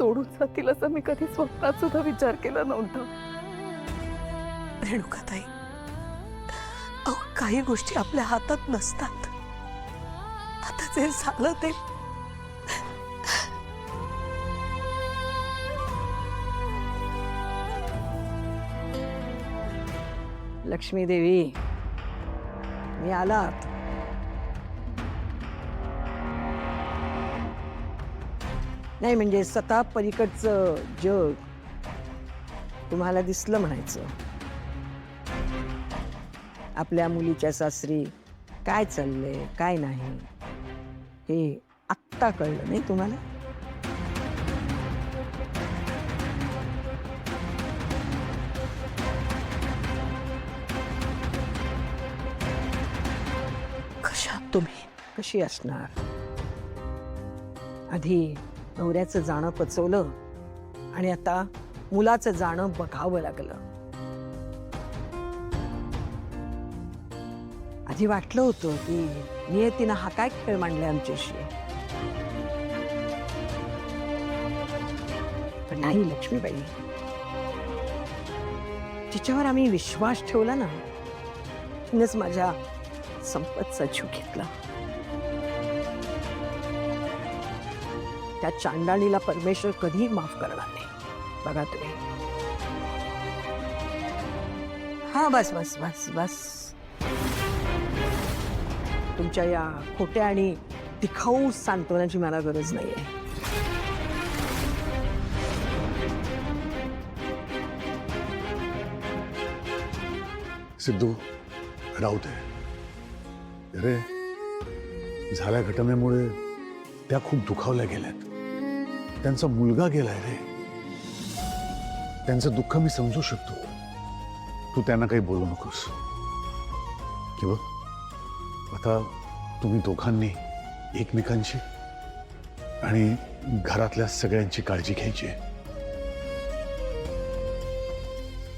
सोडून जातील असं मी कधी स्वप्नात सुद्धा विचार केला नव्हता. रेणुकाताई, अहो काही गोष्टी आपल्या हातात नसतात. आता जे झालं ते लक्ष्मी देवी, मी आलात. नाही म्हणजे स्वतः पलीकडचं जग तुम्हाला दिसलं म्हणायचं. आपल्या मुलीच्या सासरी काय चाललंय काय नाही हे आत्ता कळलं नाही तुम्हाला? कशा तुम्ही? कशी असणार? आधी नवऱ्याचं जाणं पचवलं आणि आता मुलाचं जाणं बघावं लागलं. आधी वाटलं होतं की नियतीनं हा काय खेळ मांडलाय आमच्याशी, पण नाही लक्ष्मीबाई, जिच्यावर आम्ही विश्वास ठेवला ना तिनेच माझ्या संपतचा जीव घेतला. त्या चांडाळीला परमेश्वर कधीही माफ करणार नाही. बघा तुम्ही. हा बस बस बस बस, तुमच्या या खोट्या आणि तिखाऊ सांत्वनाची मला गरज नाहीये. सिद्धू, राहू दे. अरे झाल्या घटनेमुळे त्या खूप दुखावल्या गेल्यात. त्यांचा मुलगा गेलाय रे. त्यांचं दुःख मी समजू शकतो. तू त्यांना काही बोलू नकोस. किंवा आता तुम्ही दोघांनी एकमेकांची आणि घरातल्या सगळ्यांची काळजी घ्यायची आहे.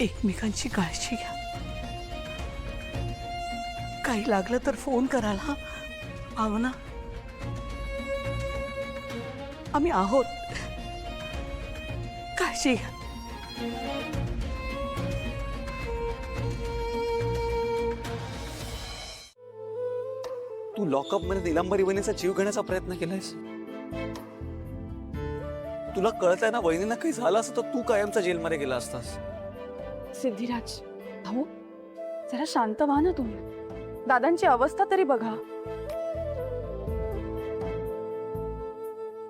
एकमेकांची काळजी घ्या. काही लागलं तर फोन कराल. हा भावना, आम्ही आहोत. काळजी घ्या. तू लॉकअप मध्ये निलंबरी वहिनीचा जीव घेण्याचा प्रयत्न केलायस. तुला कळतंय ना वहिनीला काही झालं असतं तर तू कायमचा जेलमध्ये गेला असतास. सिद्धिराज भाऊ, जरा शांत व्हा ना तुम्ही. दादांची अवस्था तरी बघा.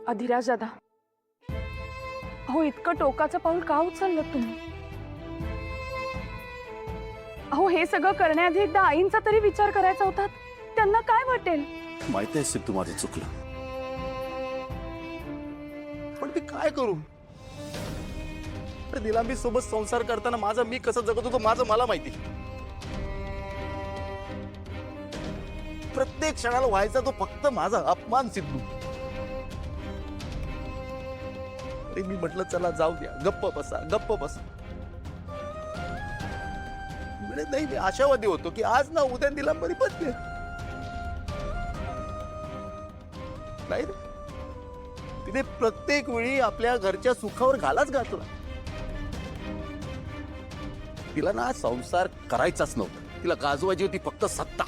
अधिराज दादा, अहो इतकं टोकाचं पाऊल का उचललं तुम्ही? अहो हे सगळं करण्याआधी एकदा आईंचा तरी विचार करायचा होता. त्यांना काय वाटेल? माहिती आहे सिद्धू, माझं चुकलं, पण मी काय करू? निलांबी सोबत संसार करताना माझा मी कसं जगत होतो माझं मला माहिती. प्रत्येक क्षणाला व्हायचा तो फक्त माझा अपमान सिद्धू. अरे मी म्हटलं चला जाऊ द्या, गप्प बसा गप्प बसा. नाही, मी आशावादी होतो की आज ना उद्या निलंबरी बदलेल. नाही रे, तिने प्रत्येक वेळी आपल्या घरच्या सुखावर घालाच घातला. तिला ना संसार करायचाच नव्हता. तिला गाजवायची होती फक्त सत्ता.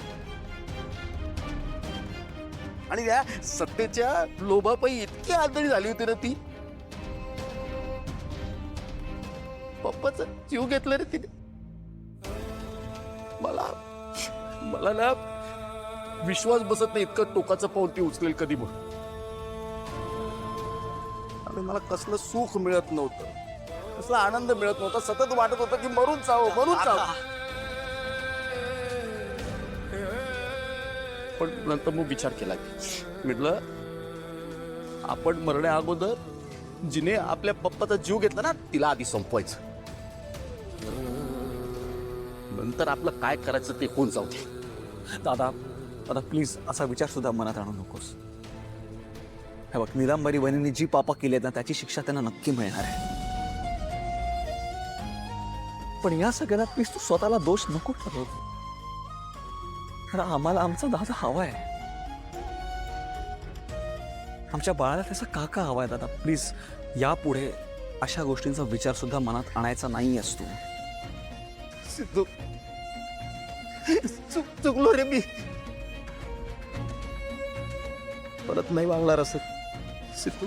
आणि त्या सत्तेच्या लोभापायी इतकी आंधळी झाली होती ना ती. पप्पाचा जीव घेतला रे तिने. मला ना विश्वास बसत नाही इतकं टोकाचं पाऊल ती उचलेल कधी. म्हणून आणि मला कसलं सुख मिळत नव्हतं, कसला आनंद मिळत नव्हता. सतत वाटत होतं की मरून जावं मरून जावं. पण नंतर मग विचार केला की म्हटलं आपण मरण्या अगोदर जिने आपल्या पप्पाचा जीव घेतला ना तिला आधी संपवायचं. नंतर आपलं काय करायचं ते कोण जाऊ दे. दादा दादा प्लीज असा विचार सुद्धा मनात आणू नकोस. हे बघ, निलंबरी वहिनींनी जी पापा केली आहेत ना त्याची शिक्षा त्यांना नक्की मिळणार आहे. पण या सगळ्याला प्लीज तू स्वतःला दोष नको ठरव. आम्हाला आमचा दादा हवाय. आमच्या बाळाला त्याचा काका हवाय. दादा प्लीज यापुढे अशा गोष्टींचा विचार सुद्धा मनात आणायचा नाही असतो. सिद्धू, चुकलो रे मी. परत नाही वागणार असं सिद्धू.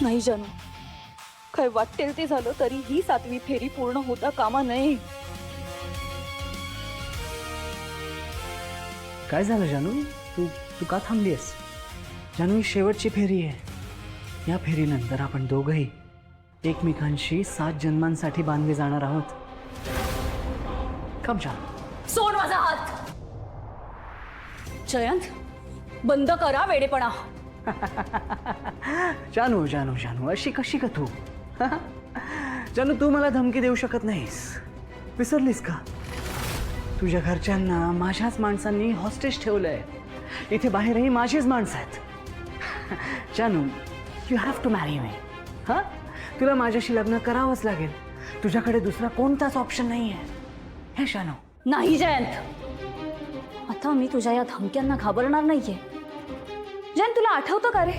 नाही जानू, काय वाटेल ते झालं तरी ही 7वी फेरी पूर्ण होता कामा नये. काय झालं जानू? तू तू का थांबलीस? जानू, ही शेवटची फेरी आहे. या फेरीनंतर आपण दोघंही एकमेकांशी 7 जन्मांसाठी बांधले जाणार आहोत. कम जानू. सोड माझा हात. जयंत, बंद करा वेडेपणा. जानू जानू जानू, अशी कशी का तू? जानू, तू मला धमकी देऊ शकत नाहीस. विसरलीस का? तुझ्या घरच्यांना माझ्याच माणसांनी हॉस्टेज ठेवलंय. इथे बाहेरही माझीच माणसं आहेत. जानू, you have to marry me. हां, तुला माझ्याशी लग्न करावंच लागेल. तुझ्याकडे दुसरा कोणताच ऑप्शन नाही आहे. हे जानू. नाही जयंत, आता मी तुझ्या या धमक्यांना घाबरणार नाहीये. जयंत, तुला आठवतं का रे,